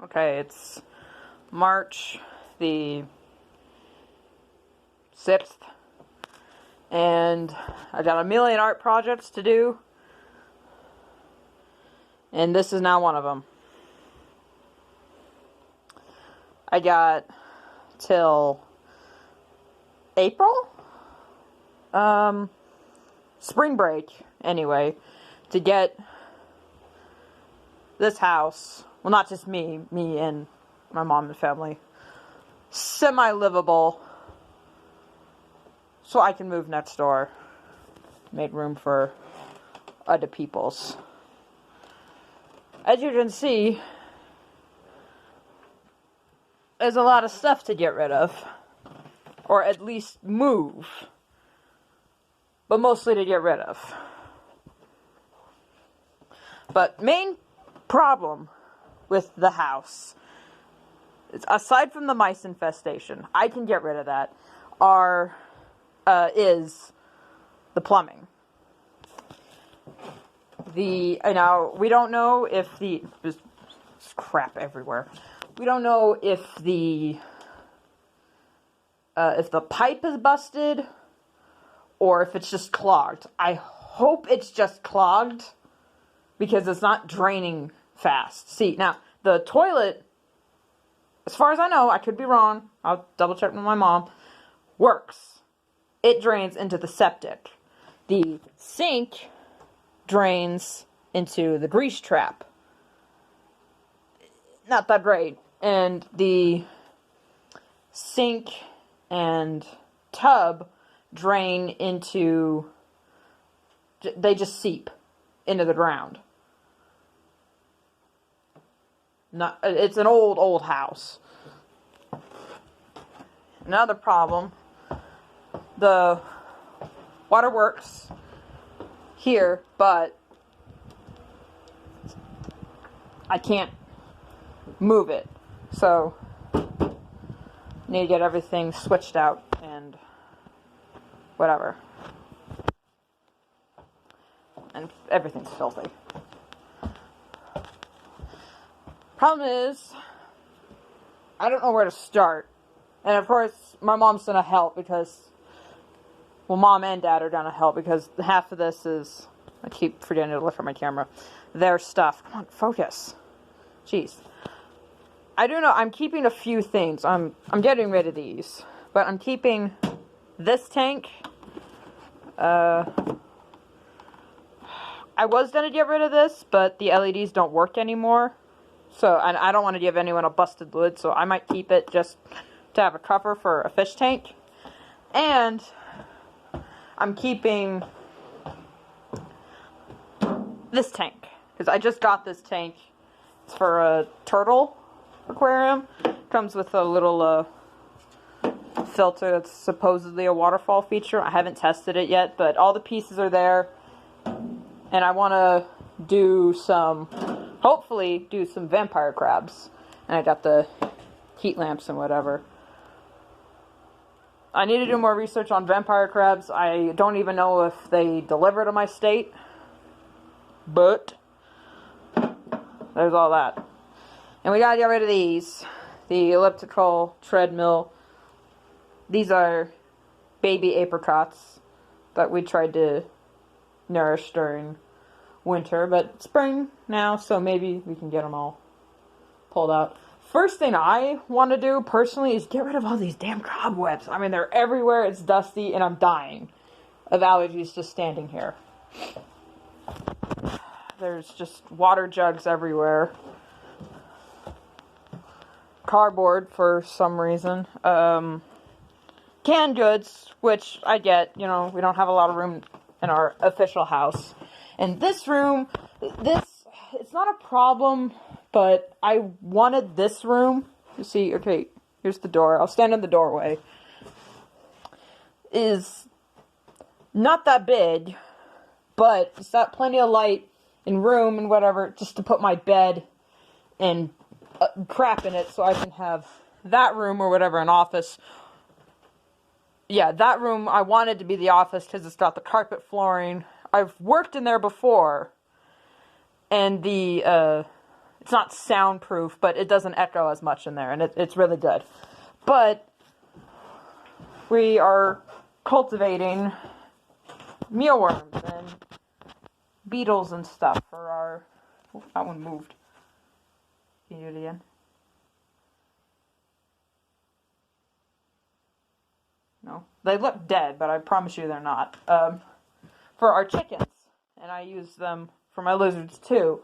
Okay, it's March the 6th, and I got a million art projects to do, and this is now one of them. I got till April? Spring break, anyway, to get this house, well, not just me and my mom and family, semi-livable, so I can move next door. Made room for other people's. As you can see, there's a lot of stuff to get rid of, or at least move, but mostly to get rid of. But main problem with the house, aside from the mice infestation, I can get rid of that, is the plumbing. Now, we don't know if there's crap everywhere. We don't know if the pipe is busted or if it's just clogged. I hope it's just clogged because it's not draining fast. See, now, the toilet, as far as I know, I could be wrong, I'll double check with my mom, works. It drains into the septic. The sink drains into the grease trap. Not that great. And the sink and tub drain into, they just seep into the ground. It's an old house. Another problem, the water works here, but I can't move it. So, need to get everything switched out and whatever. And everything's filthy. Problem is, I don't know where to start. And of course, my mom's gonna help because, well, mom and dad are gonna help because half of this is, I keep forgetting to lift from my camera, their stuff. Come on, focus. Jeez. I do know, I'm keeping a few things. I'm getting rid of these. But I'm keeping this tank. I was gonna get rid of this, but the LEDs don't work anymore. So, and I don't want to give anyone a busted lid, so I might keep it just to have a cover for a fish tank. And I'm keeping this tank, because I just got this tank. It's for a turtle aquarium. Comes with a little filter that's supposedly a waterfall feature. I haven't tested it yet, but all the pieces are there. And I want to hopefully do some vampire crabs. And I got the heat lamps and whatever. I need to do more research on vampire crabs. I don't even know if they deliver to my state. But there's all that. And we gotta get rid of these. The elliptical treadmill. These are baby apricots that we tried to nourish during winter, but it's spring now, so maybe we can get them all pulled out. First thing I want to do, personally, is get rid of all these damn cobwebs. I mean, they're everywhere, it's dusty, and I'm dying of allergies just standing here. There's just water jugs everywhere. Cardboard, for some reason. Canned goods, which I get, you know, we don't have a lot of room in our official house. And this room, it's not a problem, but I wanted this room, you see, okay, here's the door, I'll stand in the doorway, is not that big, but it's got plenty of light and room and whatever, just to put my bed and crap in it, so I can have that room or whatever, an office. Yeah, that room, I wanted to be the office because it's got the carpet flooring. I've worked in there before, and it's not soundproof, but it doesn't echo as much in there, and it's really good. But we are cultivating mealworms and beetles and stuff for our... Oh, that one moved. Can you do it again? No. They look dead, but I promise you they're not. For our chickens. And I use them for my lizards too.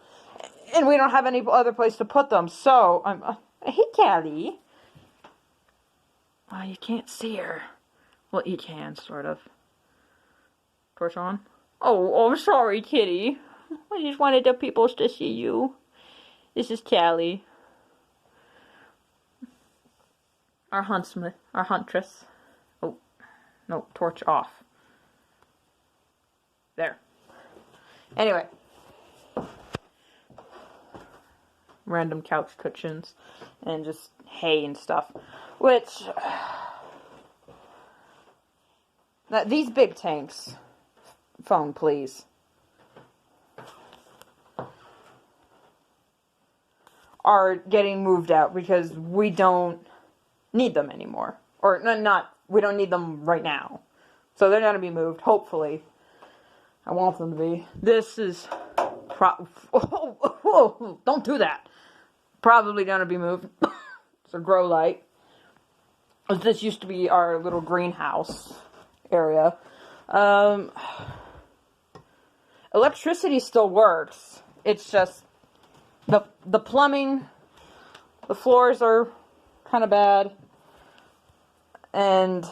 And we don't have any other place to put them, so I'm... hey, Callie. Oh, you can't see her. Well, you can, sort of. Torch on? Oh, I'm sorry, kitty. I just wanted the people to see you. This is Callie. Our huntsman. Our huntress. Oh. No, torch off. There. Anyway. Random couch cushions. And just hay and stuff. Which... these big tanks... Phone, please. Are getting moved out because we don't need them anymore. Or, we don't need them right now. So they're going to be moved, hopefully. I want them to be. This is... don't do that. Probably going to be moved. It's a grow light. This used to be our little greenhouse area. Electricity still works. It's just the plumbing, the floors are kind of bad, and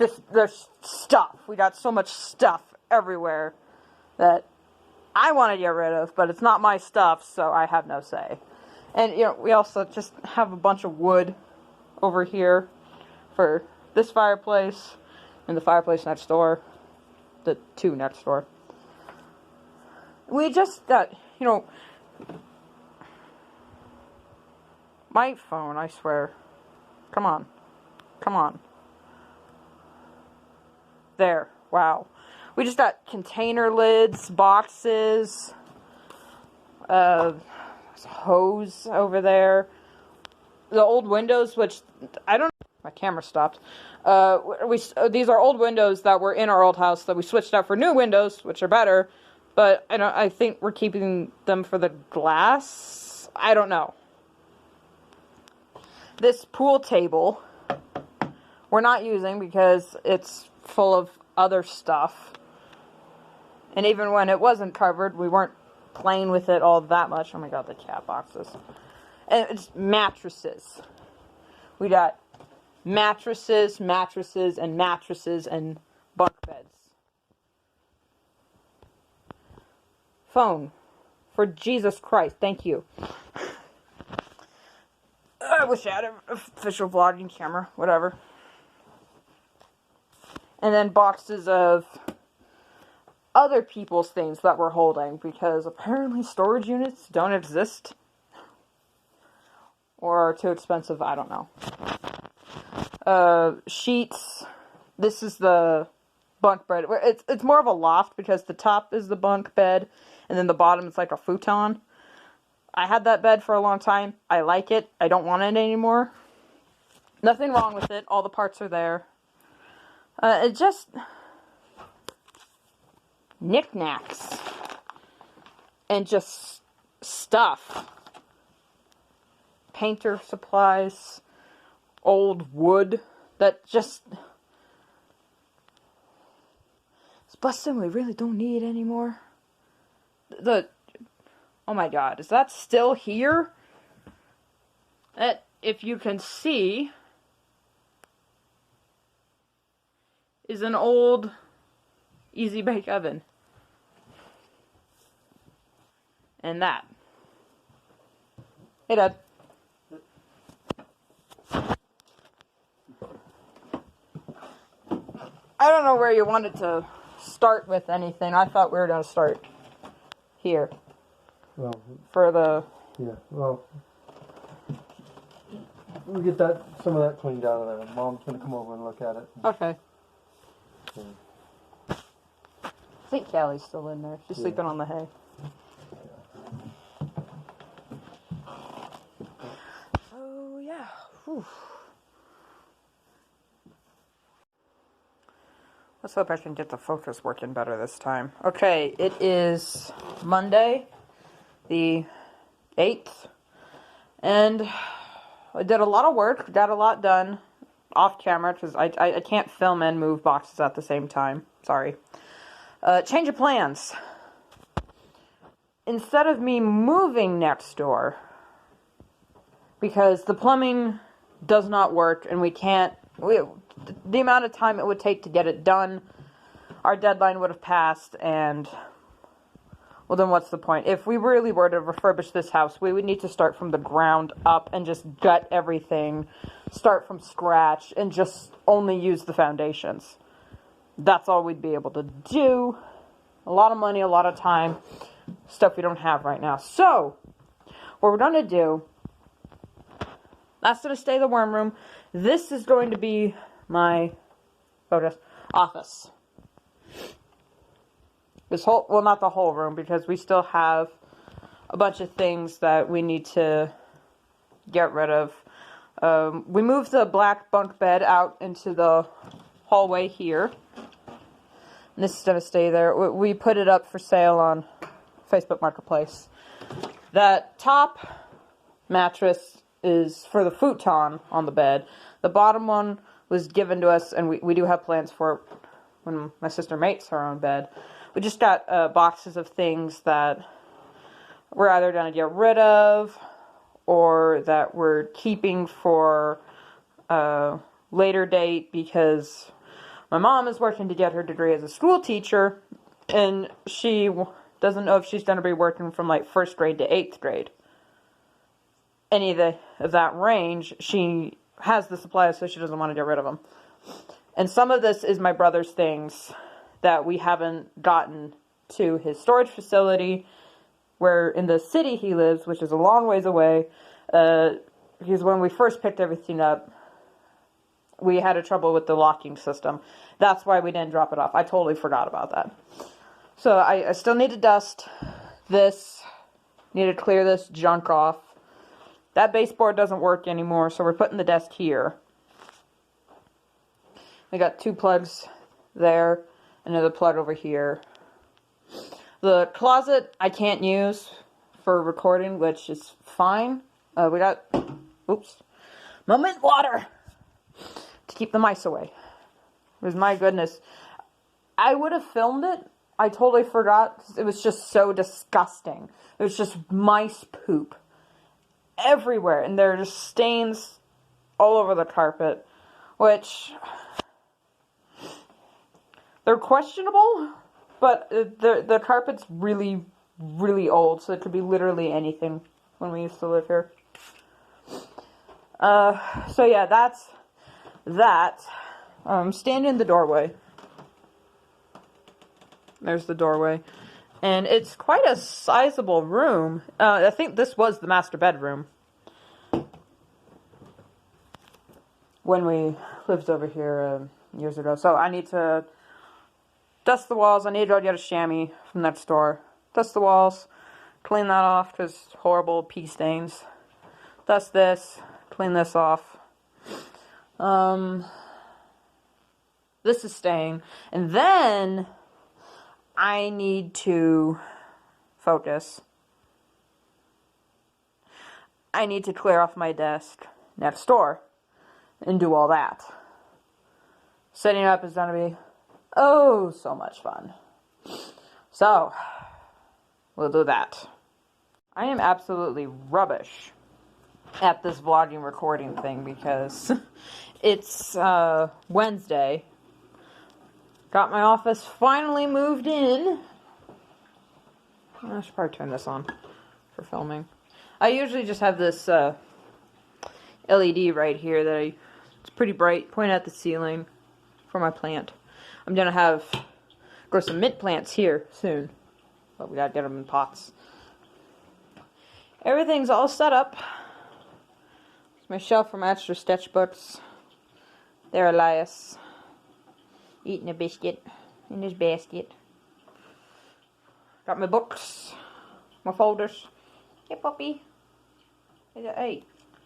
just there's stuff. We got so much stuff everywhere that I want to get rid of, but it's not my stuff, so I have no say. And we also just have a bunch of wood over here for this fireplace and the fireplace next door, the two next door. We just got, my phone, I swear. Come on. Come on. There. Wow. We just got container lids, boxes, hose over there. The old windows, which, I don't know, my camera stopped. These are old windows that were in our old house that we switched out for new windows, which are better. But I think we're keeping them for the glass. I don't know. This pool table we're not using because it's full of other stuff. And even when it wasn't covered, we weren't playing with it all that much. Oh my god, the cat boxes. And it's mattresses. We got mattresses, and mattresses, and bunk beds. Phone. For Jesus Christ, thank you. I wish I had an official vlogging camera, whatever. And then boxes of other people's things that we're holding, because apparently storage units don't exist. Or are too expensive, I don't know. Sheets. This is the bunk bed. It's more of a loft because the top is the bunk bed, and then the bottom is like a futon. I had that bed for a long time. I like it. I don't want it anymore. Nothing wrong with it. All the parts are there. It just... knickknacks. And just stuff. Painter supplies. Old wood. That just... it's busting. We really don't need anymore. Oh my god, is that still here? That, if you can see, is an old Easy Bake Oven. And that. Hey, Dad. I don't know where you wanted to start with anything. I thought we were going to start here. Well, for the... yeah, well, we'll get some of that cleaned out of there. Mom's going to come over and look at it. Okay. Yeah. I think Callie's still in there. She's sleeping on the hay. Whew. Let's hope I can get the focus working better this time. Okay, it is Monday, the 8th, and I did a lot of work, got a lot done off camera, because I can't film and move boxes at the same time. Sorry. Change of plans. Instead of me moving next door, because the plumbing does not work, and the amount of time it would take to get it done, our deadline would have passed, and, well, then what's the point? If we really were to refurbish this house, we would need to start from the ground up and just gut everything, start from scratch, and just only use the foundations. That's all we'd be able to do. A lot of money, a lot of time, stuff we don't have right now. So, what we're going to do, that's going to stay the worm room. This is going to be my office. This whole, well, not the whole room, because we still have a bunch of things that we need to get rid of. We moved the black bunk bed out into the hallway here. And this is going to stay there. We put it up for sale on Facebook Marketplace. That top mattress is for the futon on the bed. The bottom one was given to us, and we do have plans for it when my sister makes her own bed. We just got boxes of things that we're either going to get rid of or that we're keeping for a later date, because my mom is working to get her degree as a school teacher, and she doesn't know if she's going to be working from like 1st grade to 8th grade. Any of that range, she has the supplies, so she doesn't want to get rid of them. And some of this is my brother's things that we haven't gotten to his storage facility, where in the city he lives, which is a long ways away. Because when we first picked everything up, we had a trouble with the locking system. That's why we didn't drop it off. I totally forgot about that. So I still need to dust this, need to clear this junk off. That baseboard doesn't work anymore, so we're putting the desk here. We got 2 plugs there, another plug over here. The closet I can't use for recording, which is fine. We got, mint water to keep the mice away. Because my goodness, I would have filmed it. I totally forgot. It was just so disgusting. It was just mice poop everywhere, and there are just stains all over the carpet, which they're questionable, but the carpet's really, really old, so it could be literally anything when we used to live here. So yeah, that's that. Stand in the doorway. There's the doorway. And it's quite a sizable room. I think this was the master bedroom when we lived over here years ago. So I need to dust the walls. I need to go get a chamois from next door. Dust the walls. Clean that off because horrible pee stains. Dust this. Clean this off. This is staying. And then I need to focus. I need to clear off my desk next door and do all that. Setting up is going to be, so much fun. So, we'll do that. I am absolutely rubbish at this vlogging recording thing because it's Wednesday. Got my office finally moved in. I should probably turn this on for filming. I usually just have this LED right here that it's pretty bright, pointing at the ceiling for my plant. I'm gonna grow some mint plants here soon, but we gotta get them in pots. Everything's all set up. It's my shelf for my extra sketchbooks. There, Elias. Eating a biscuit in his basket. Got my books, my folders. Hey, puppy. Hey,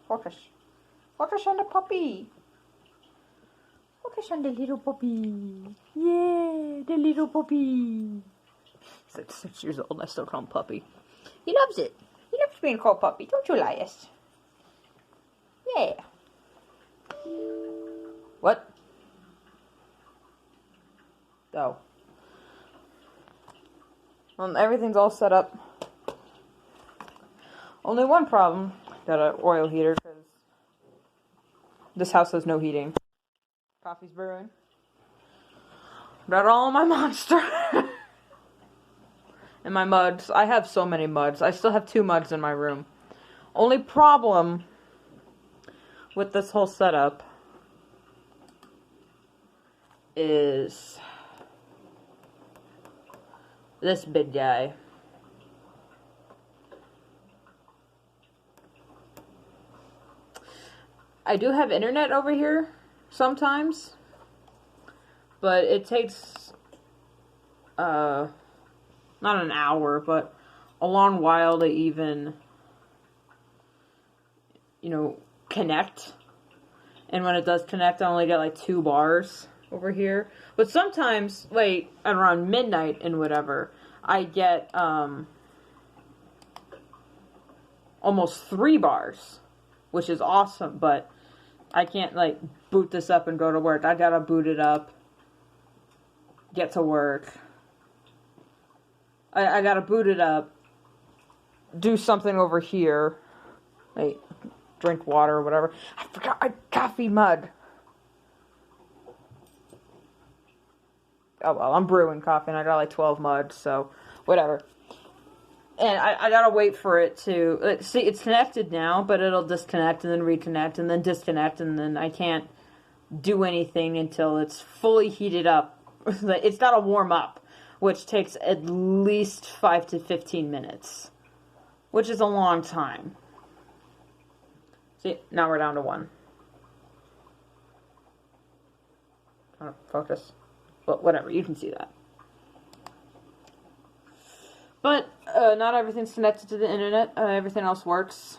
focus. Focus on the puppy. Focus on the little puppy. Yeah, the little puppy. He's 6 years old and I still call him puppy. He loves it. He loves being called puppy. Don't you, Elias? Yeah. What? Oh. Everything's all set up. Only one problem. Got an oil heater because this house has no heating. Coffee's brewing. Got all my monster. And my mugs. I have so many mugs. I still have 2 mugs in my room. Only problem with this whole setup is this big guy. I do have internet over here sometimes, but it takes not an hour, but a long while to even, you know, connect. And when it does connect, I only get like 2 bars over here. But sometimes, like, around midnight and whatever, I get almost 3 bars, which is awesome, but I can't, like, boot this up and go to work. I gotta boot it up, get to work. I gotta boot it up, do something over here, like, drink water or whatever. I forgot my coffee mug. Oh well, I'm brewing coffee and I got like 12 mugs, so whatever. And I gotta wait for it to, see, it's connected now, but it'll disconnect and then reconnect and then disconnect, and then I can't do anything until it's fully heated up. It's gotta warm up, which takes at least 5 to 15 minutes, which is a long time. See, now we're down to 1. Trying to focus. Well, whatever, you can see that. But not everything's connected to the internet. Everything else works.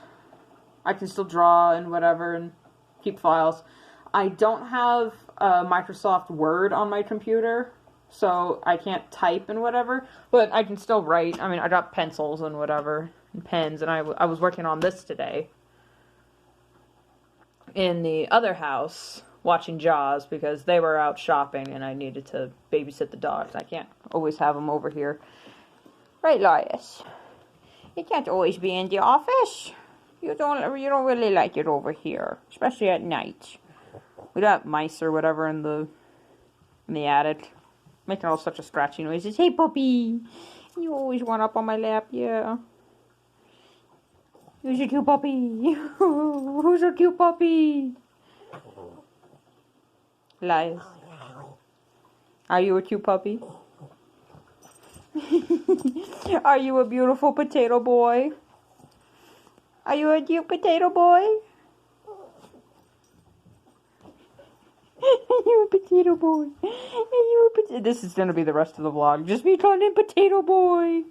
I can still draw and whatever and keep files. I don't have Microsoft Word on my computer, so I can't type and whatever. But I can still write. I mean, I got pencils and whatever, and pens, and I was working on this today in the other house, watching Jaws, because they were out shopping and I needed to babysit the dogs. I can't always have them over here. Right, Elias? You can't always be in the office. You don't really like it over here, especially at night. We got mice or whatever in the attic, making all such a scratchy noises. Hey, puppy, you always want up on my lap, yeah. Who's a cute puppy? Who's a cute puppy? Elias, are you a cute puppy? Are you a beautiful potato boy? Are you a cute potato boy? Are you a potato boy? This is going to be the rest of the vlog. Just me calling him potato boy.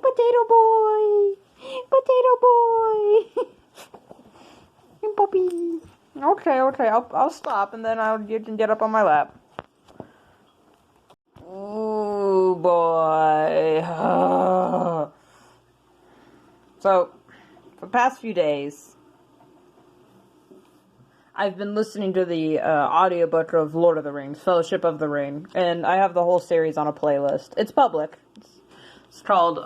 Potato boy. Potato boy. Puppy. Okay. I'll stop and then you can get up on my lap. Ooh, boy. So, for the past few days, I've been listening to the audiobook of Lord of the Rings, Fellowship of the Ring, and I have the whole series on a playlist. It's public. It's called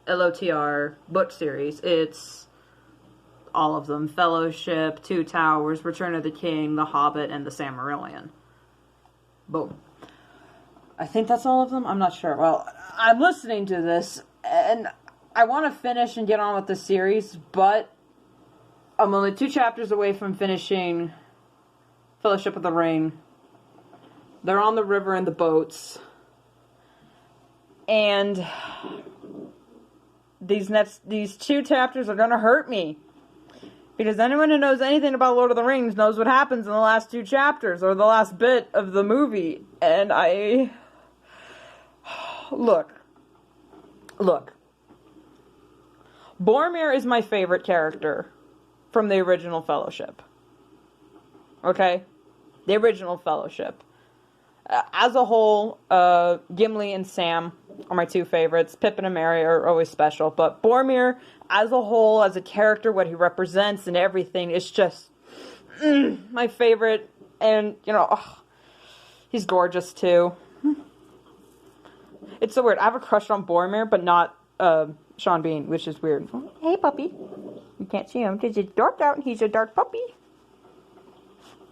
LOTR book series. It's all of them. Fellowship, Two Towers, Return of the King, The Hobbit, and The Silmarillion. Boom. I think that's all of them. I'm not sure. Well, I'm listening to this, and I want to finish and get on with the series, but I'm only 2 chapters away from finishing Fellowship of the Ring. They're on the river in the boats. And these 2 chapters are going to hurt me. Because anyone who knows anything about Lord of the Rings knows what happens in the last 2 chapters, or the last bit of the movie. And Look. Boromir is my favorite character. from the original Fellowship. Okay? The original Fellowship. As a whole, Gimli and Sam are my two favorites. Pippin and Merry are always special. But Boromir, as a whole, as a character, what he represents and everything, is just my favorite. And, you know, he's gorgeous, too. It's so weird. I have a crush on Boromir, but not Sean Bean, which is weird. Hey, puppy. You can't see him because it's dark out and he's a dark puppy.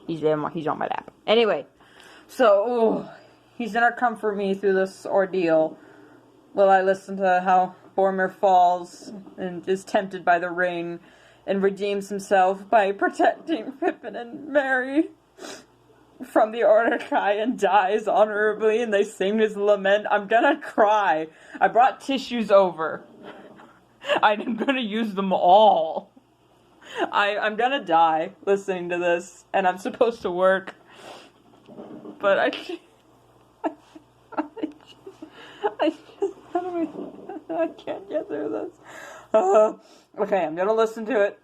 He's on my lap. Anyway. So, he's gonna comfort me through this ordeal while I listen to how Boromir falls and is tempted by the ring and redeems himself by protecting Pippin and Merry from the Orcai and dies honorably, and they sing his lament. I'm gonna cry. I brought tissues over. I'm gonna use them all. I'm gonna die listening to this, and I'm supposed to work. But I can't get through this. Okay, I'm gonna listen to it,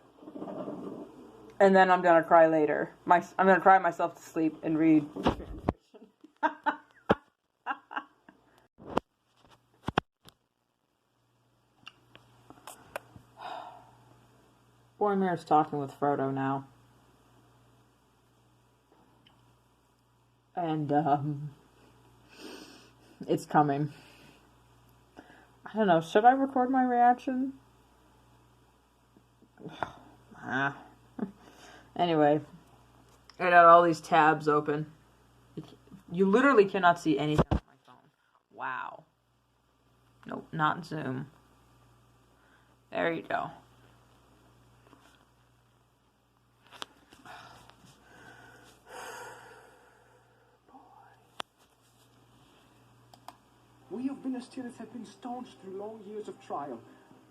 and then I'm gonna cry later. I'm gonna cry myself to sleep and read. Boromir's talking with Frodo now. And, it's coming. I don't know, should I record my reaction? Anyway, I got all these tabs open. You literally cannot see anything on my phone. Wow. Nope, not Zoom. There you go. We of Minas Tirith have been staunched through long years of trial.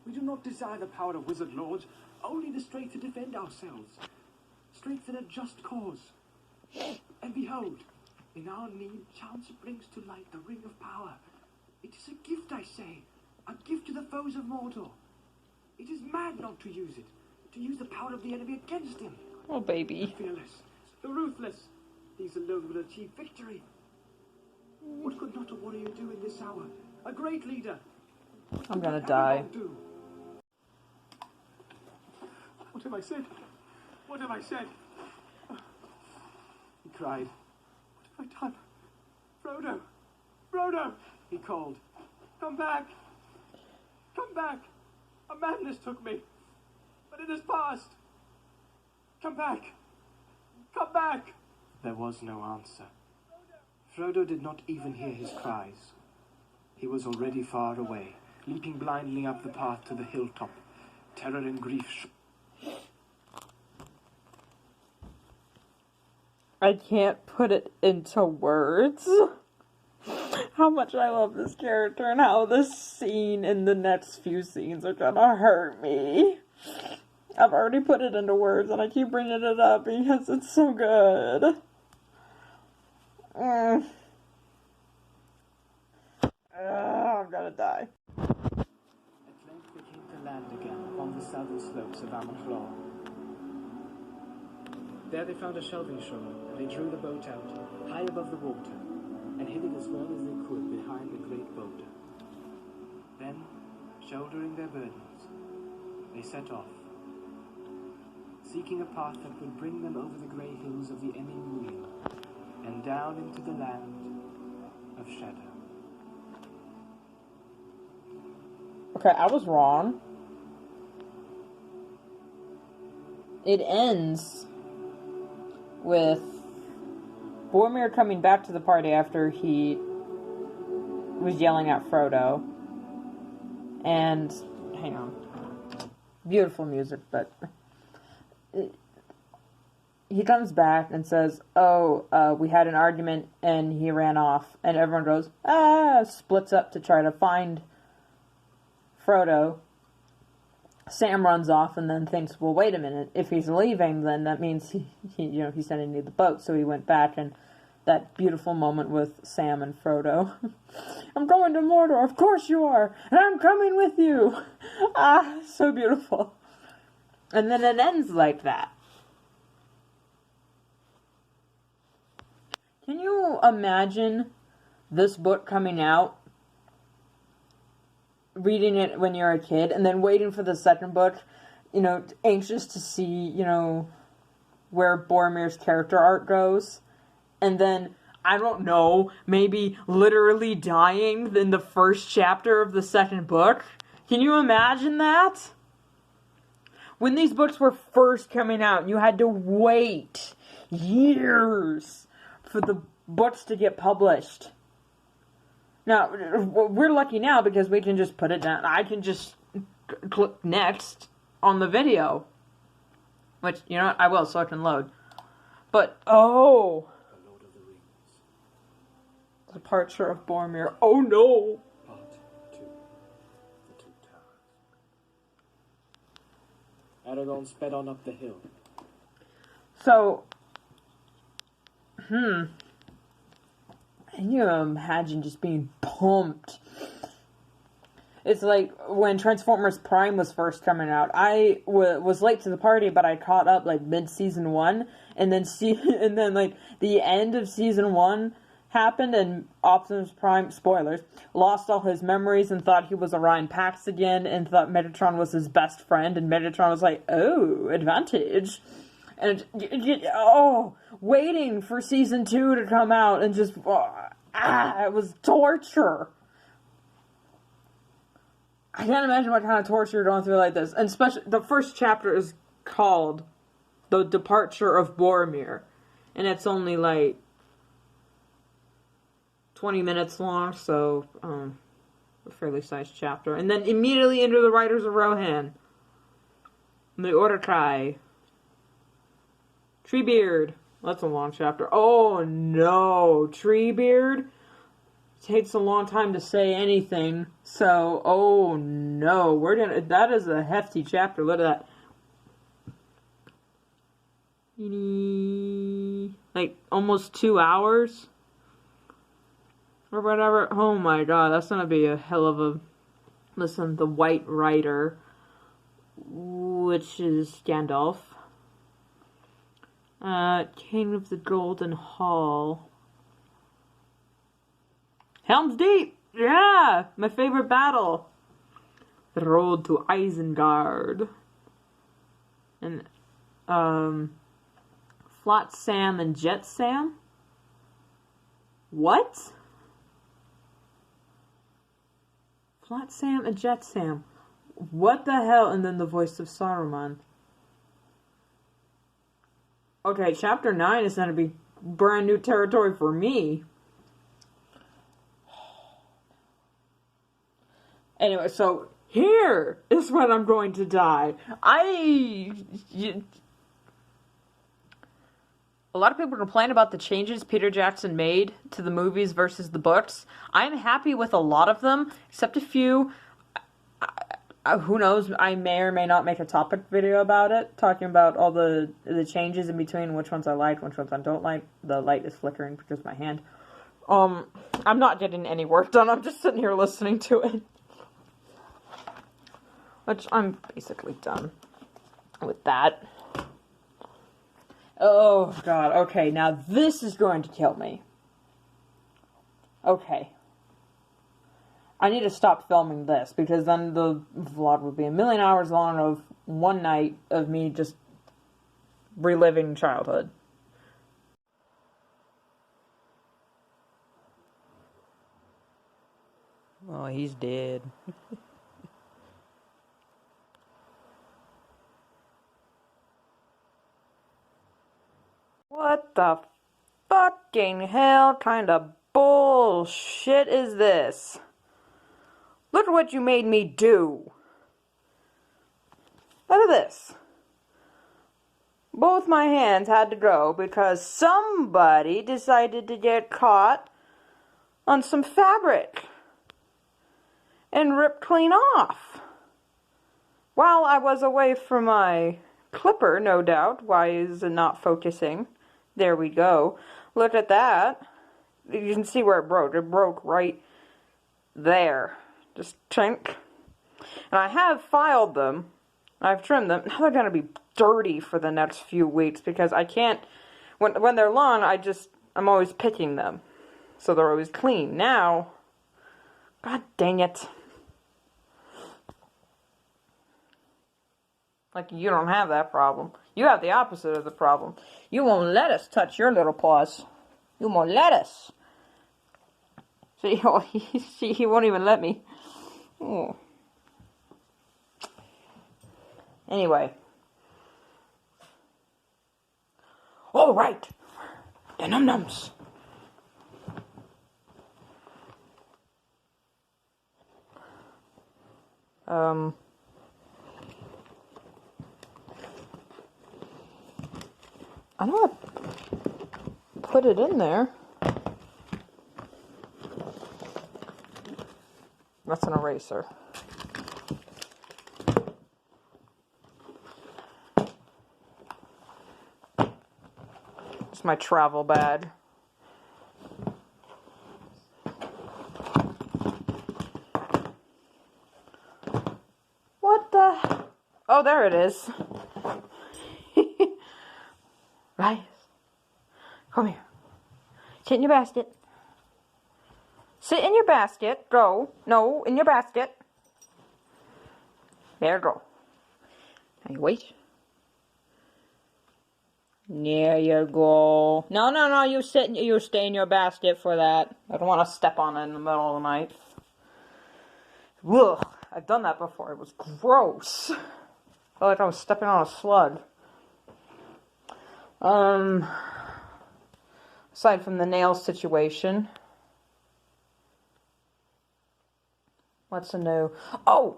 We do not desire the power of wizard lords, only the strength to defend ourselves. Strength in a just cause. And behold, in our need, chance brings to light the ring of power. It is a gift, I say, a gift to the foes of Mordor. It is mad not to use it, to use the power of the enemy against him. Oh, baby. The fearless, the ruthless, these alone will achieve victory. What could not a warrior do in this hour? A great leader. I'm gonna die. What have I said? What have I said? He cried. What have I done? Frodo! Frodo! He called. Come back! Come back! A madness took me. But it is past. Come back! Come back! There was no answer. Frodo did not even hear his cries. He was already far away, leaping blindly up the path to the hilltop. Terror and grief. I can't put it into words how much I love this character and how this scene and the next few scenes are gonna hurt me. I've already put it into words and I keep bringing it up because it's so good. I'm gonna die. At length they came to land again upon the southern slopes of Amakhlor. There they found a shelving shore, and they drew the boat out, high above the water, and hid it as well as they could behind the great boulder. Then, shouldering their burdens, they set off, seeking a path that would bring them over the grey hills of the Emyn and down into the land of shadow. Okay, I was wrong. It ends with Boromir coming back to the party after he was yelling at Frodo. And, hang on. Beautiful music, but he comes back and says, we had an argument and he ran off. And everyone goes, splits up to try to find Frodo. Sam runs off and then thinks, well, wait a minute, if he's leaving, then that means he's sending me the boat. So he went back, and that beautiful moment with Sam and Frodo. I'm going to Mordor, of course you are, and I'm coming with you. So beautiful. And then it ends like that. Can you imagine this book coming out, reading it when you're a kid, and then waiting for the second book, anxious to see, where Boromir's character arc goes, and then, I don't know, maybe literally dying in the first chapter of the second book? Can you imagine that? When these books were first coming out, you had to wait years for the books to get published. Now, we're lucky now because we can just put it down. I can just click next on the video. Which, you know what, I will, so I can load. But, oh! The Lord of the Rings. Departure of Boromir. Oh no! Part 2. The Two Towers. Aragorn sped on up the hill. So, can you imagine just being pumped? It's like when Transformers Prime was first coming out. I was late to the party, but I caught up like mid-season 1, and then like the end of season 1 happened, and Optimus Prime, spoilers, lost all his memories and thought he was Orion Pax again, and thought Megatron was his best friend, and Megatron was like, oh, advantage. And, waiting for season 2 to come out, and just, it was torture. I can't imagine what kind of torture you're going through like this. And especially, the first chapter is called The Departure of Boromir. And it's only like 20 minutes long, so, a fairly sized chapter. And then immediately into the Riders of Rohan. The Uruk-hai. Treebeard. That's a long chapter. Oh no, Treebeard takes a long time to say anything. So, oh no, that is a hefty chapter. Look at that. Like almost 2 hours or whatever. Oh my god, that's gonna be a hell of a listen. The White Rider, which is Gandalf. King of the Golden Hall. Helm's Deep! Yeah! My favorite battle. The Road to Isengard. And, Flat Sam and Jet Sam? What? Flat Sam and Jet Sam. What the hell? And then the voice of Saruman. Okay, chapter 9 is going to be brand new territory for me. Anyway, so here is when I'm going to die. A lot of people complain about the changes Peter Jackson made to the movies versus the books. I'm happy with a lot of them, except a few. Who knows, I may or may not make a topic video about it, talking about all the changes in between, which ones I like, which ones I don't like. The light is flickering because of my hand. I'm not getting any work done, I'm just sitting here listening to it. Which, I'm basically done with that. Oh, God, okay, now this is going to kill me. Okay. I need to stop filming this, because then the vlog would be 1,000,000 hours long of one night of me just reliving childhood. Oh, he's dead. What the fucking hell kind of bullshit is this? Look at what you made me do. Look at this. Both my hands had to go because somebody decided to get caught on some fabric and rip clean off. While I was away from my clipper, no doubt. Why is it not focusing? There we go. Look at that. You can see where it broke. It broke right there. Just chink. And I have filed them. I've trimmed them. Now they're going to be dirty for the next few weeks because I can't, when they're long, I'm always picking them. So they're always clean. Now, god dang it. Like, you don't have that problem. You have the opposite of the problem. You won't let us touch your little paws. You won't let us. See, he won't even let me. Oh. Anyway. All right. The num-nums. I know I put it in there. That's an eraser. It's my travel bag. What the? Oh, there it is. Right. Come here. Sit in your basket. Sit in your basket. Go. No, in your basket. There, go. Now you wait. There you go. No, you stay in your basket for that. I don't want to step on it in the middle of the night. Ugh, I've done that before. It was gross. I felt like I was stepping on a slug. Aside from the nail situation. What's a no? Oh!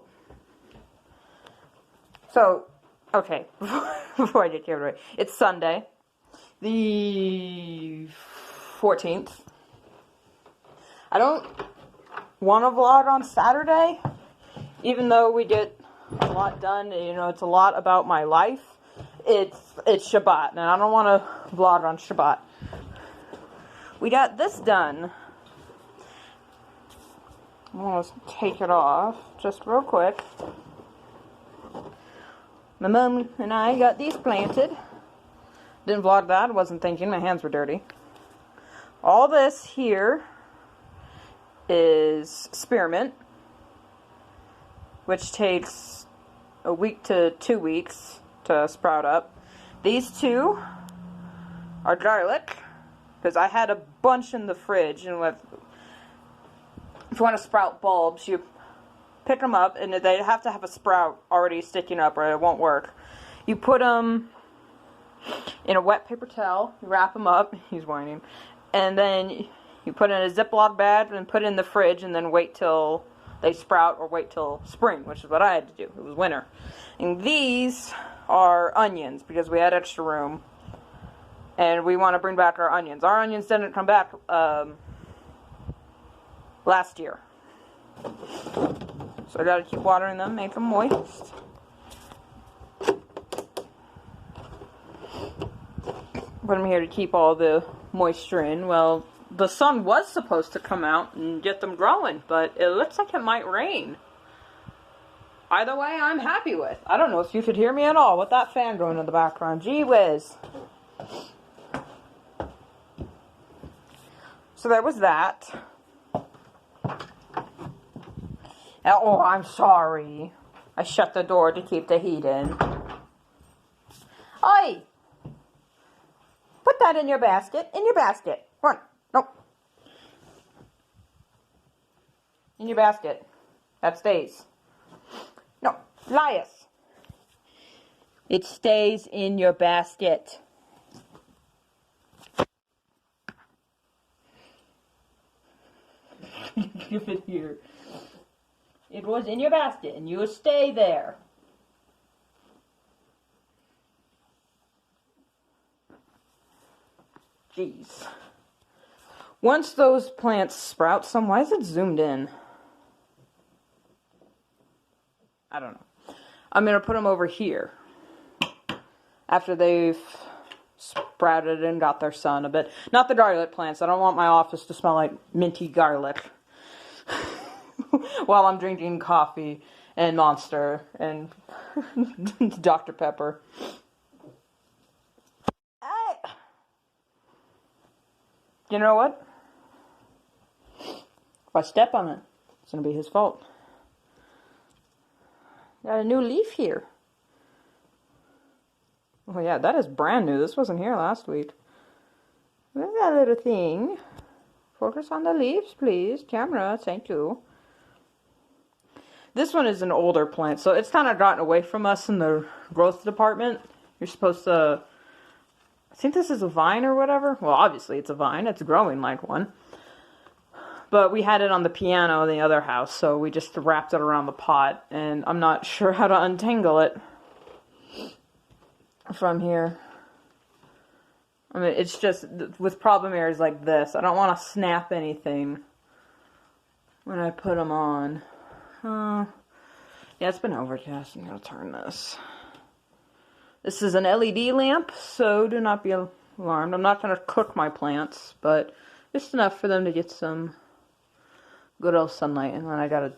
So, okay, before I get carried away. It's Sunday, the 14th. I don't want to vlog on Saturday, even though we get a lot done. You know, it's a lot about my life. It's Shabbat, and I don't want to vlog on Shabbat. We got this done. I'm going to take it off just real quick. My mom and I got these planted. Didn't vlog that. I wasn't thinking. My hands were dirty. All this here is spearmint, which takes a week to 2 weeks to sprout up. These two are garlic, because I had a bunch in the fridge, and if you want to sprout bulbs, you pick them up, and they have to have a sprout already sticking up, or it won't work. You put them in a wet paper towel, you wrap them up, he's whining, and then you put in a Ziploc bag and put it in the fridge, and then wait till they sprout, or wait till spring, which is what I had to do. It was winter. And these are onions, because we had extra room, and we want to bring back our onions. Our onions didn't come back last year. So I gotta keep watering them, make them moist. But I'm here to keep all the moisture in. Well, the sun was supposed to come out and get them growing, but it looks like it might rain. Either way, I'm happy with. I don't know if you could hear me at all with that fan going in the background. Gee whiz. So there was that. Oh, I'm sorry. I shut the door to keep the heat in. Oi! Put that in your basket. In your basket. Run. Nope. In your basket. That stays. No. Lias. It stays in your basket. Give it here. It was in your basket, and you stay there. Jeez. Once those plants sprout some, why is it zoomed in? I don't know. I'm going to put them over here. After they've sprouted and got their sun a bit. Not the garlic plants. I don't want my office to smell like minty garlic. While I'm drinking coffee and Monster and Dr. Pepper. You know what? If I step on it, it's going to be his fault. Got a new leaf here. Oh yeah, that is brand new. This wasn't here last week. Look at that little thing. Focus on the leaves, please. Camera, thank you. This one is an older plant, so it's kind of gotten away from us in the growth department. You're supposed to... I think this is a vine or whatever. Well, obviously it's a vine. It's growing like one. But we had it on the piano in the other house, so we just wrapped it around the pot. And I'm not sure how to untangle it from here. I mean, it's just, with problem areas like this, I don't want to snap anything when I put them on. Yeah, it's been overcast. I'm going to turn this. This is an LED lamp, so do not be alarmed. I'm not going to cook my plants, but just enough for them to get some good old sunlight. And then I got to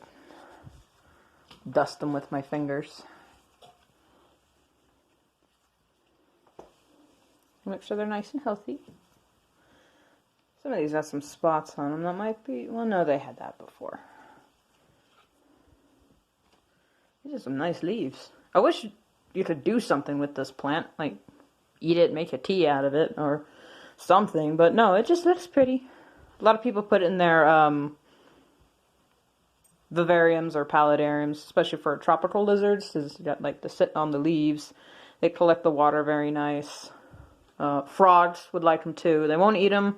dust them with my fingers. Make sure they're nice and healthy. Some of these have some spots on them. That might be... Well, no, they had that before. These are some nice leaves. I wish you could do something with this plant. Like, eat it, make a tea out of it, or something. But no, it just looks pretty. A lot of people put it in their vivariums or paludariums, especially for tropical lizards. Because you got, like, to sit on the leaves. They collect the water very nice. Frogs would like them too. They won't eat them.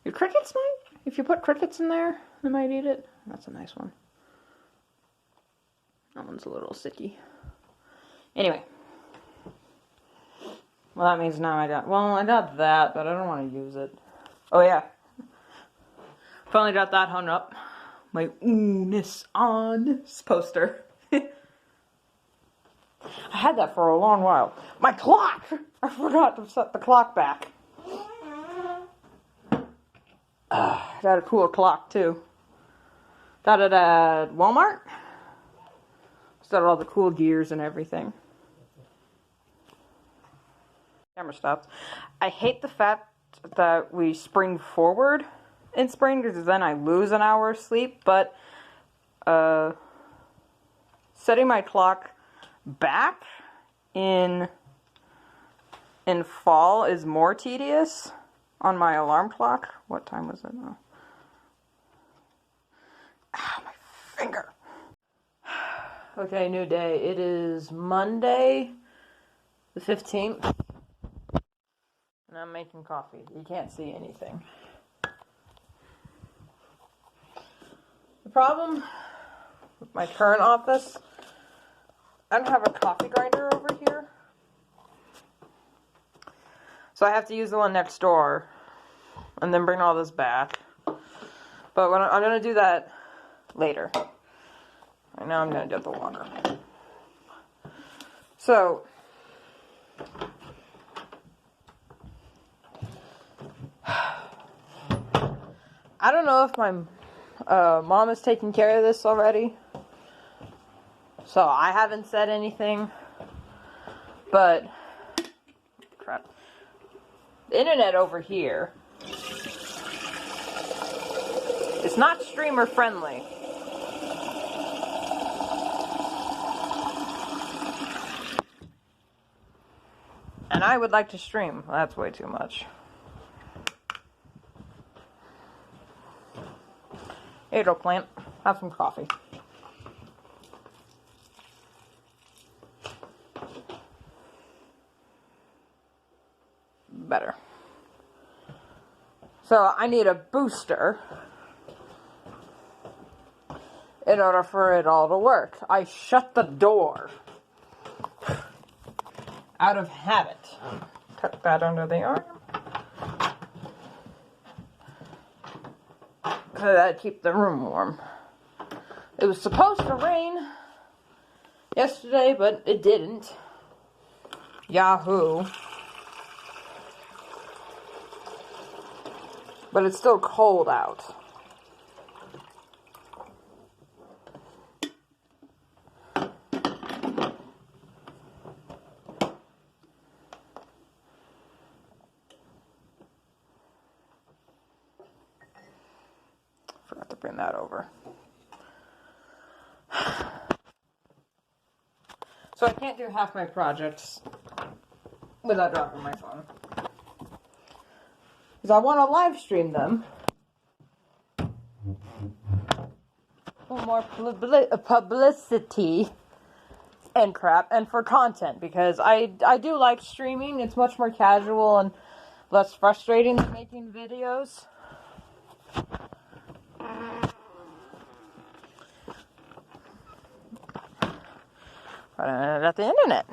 Your crickets might. If you put crickets in there, they might eat it. That's a nice one. That one's a little sicky. Anyway. Well, that means now I got that, but I don't want to use it. Oh yeah. Finally got that hung up. My Miss On poster. I had that for a long while. My clock! I forgot to set the clock back. Got a cool clock, too. Got it at Walmart. It's got all the cool gears and everything. Camera stopped. I hate the fact that we spring forward in spring, because then I lose an hour of sleep, but setting my clock back in fall is more tedious on my alarm clock. What time was it? Oh. Ow, my finger. Okay, new day. It is Monday the 15th. And I'm making coffee. You can't see anything. The problem with my current office, I don't have a coffee grinder over here. So I have to use the one next door and then bring all this back. But I'm going to do that later. Right now I'm going to get the water. So, I don't know if my mom is taking care of this already. So I haven't said anything, but crap. The internet over here, it's not streamer friendly. And I would like to stream. That's way too much. Here you go, plant. Have some coffee. Better. So I need a booster in order for it all to work. I shut the door out of habit. Tuck that under the arm. So that'd keep the room warm. It was supposed to rain yesterday, but it didn't. Yahoo. But it's still cold out. transferring that over. So I can't do half my projects without dropping my phone. Because I want to live stream them. For more publicity and crap, and for content, because I do like streaming. It's much more casual and less frustrating than making videos. But I got the internet.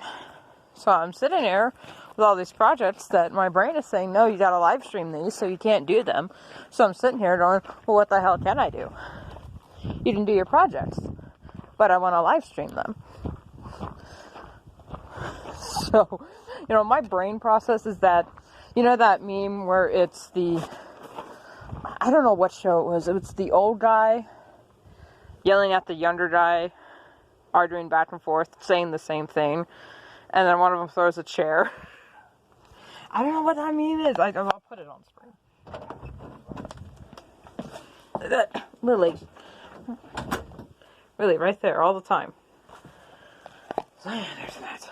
So I'm sitting here with all these projects that my brain is saying, no, you gotta live stream these, so you can't do them. So I'm sitting here going, well, what the hell can I do? You can do your projects, but I want to live stream them. So, my brain process is that, that meme where it's I don't know what show it was. It was the old guy yelling at the younger guy, arguing back and forth, saying the same thing, and then one of them throws a chair. I don't know what that meme is. I'll put it on screen. Lily, right there, all the time. So, yeah, there's that.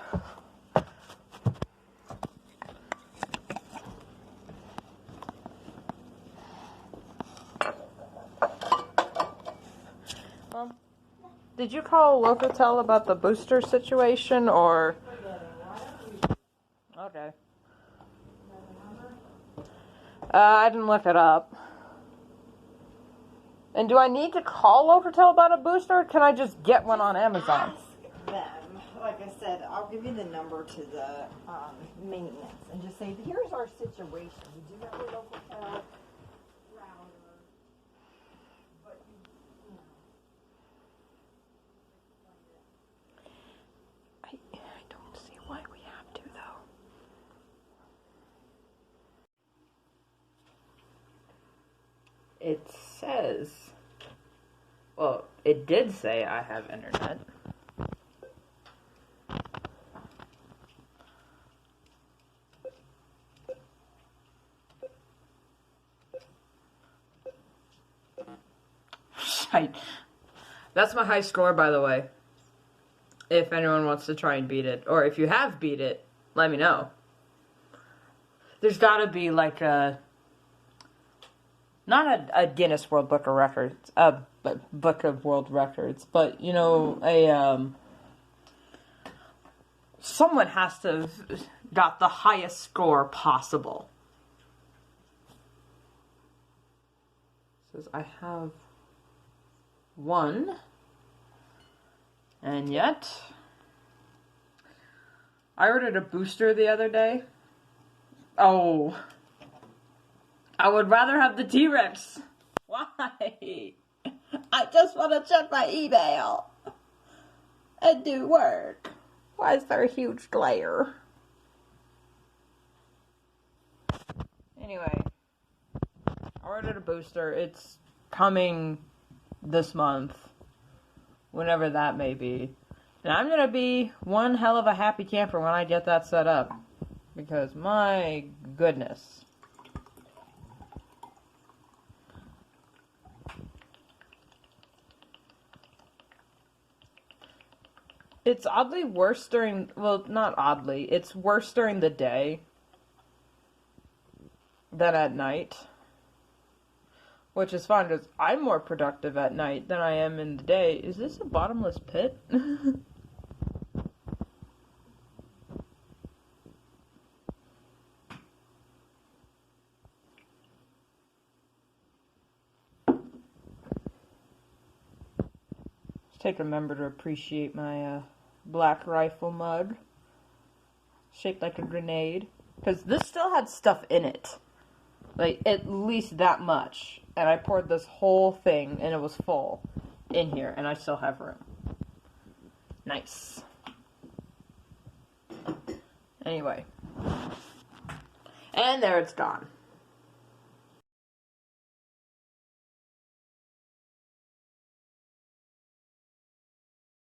Did you call LOTR about the booster situation, or? Okay. I didn't look it up. And do I need to call LOTR about a booster, or can I just get one on Amazon? Ask them. Like I said, I'll give you the number to the maintenance and just say, here's our situation. We do have a local router, but I don't see why we have to, though. It says, well, it did say I have internet. That's my high score, by the way. If anyone wants to try and beat it. Or if you have beat it, let me know. There's gotta be like not a Guinness World Book of Records, Book of World Records, but, someone has to have got the highest score possible. It says I have one, and yet I ordered a booster the other day. Oh, I would rather have the T-Rex. Why? I just want to check my email and do work. Why is there a huge glare? Anyway, I ordered a booster. It's coming this month, whenever that may be. And I'm going to be one hell of a happy camper when I get that set up. Because, my goodness. It's oddly worse during, well, not oddly, it's worse during the day than at night. Which is fine, because I'm more productive at night than I am in the day. Is this a bottomless pit? Just remember to appreciate my black rifle mug. Shaped like a grenade. Because this still had stuff in it. Like, at least that much. And I poured this whole thing, and it was full in here, and I still have room. Nice. Anyway. And there it's gone.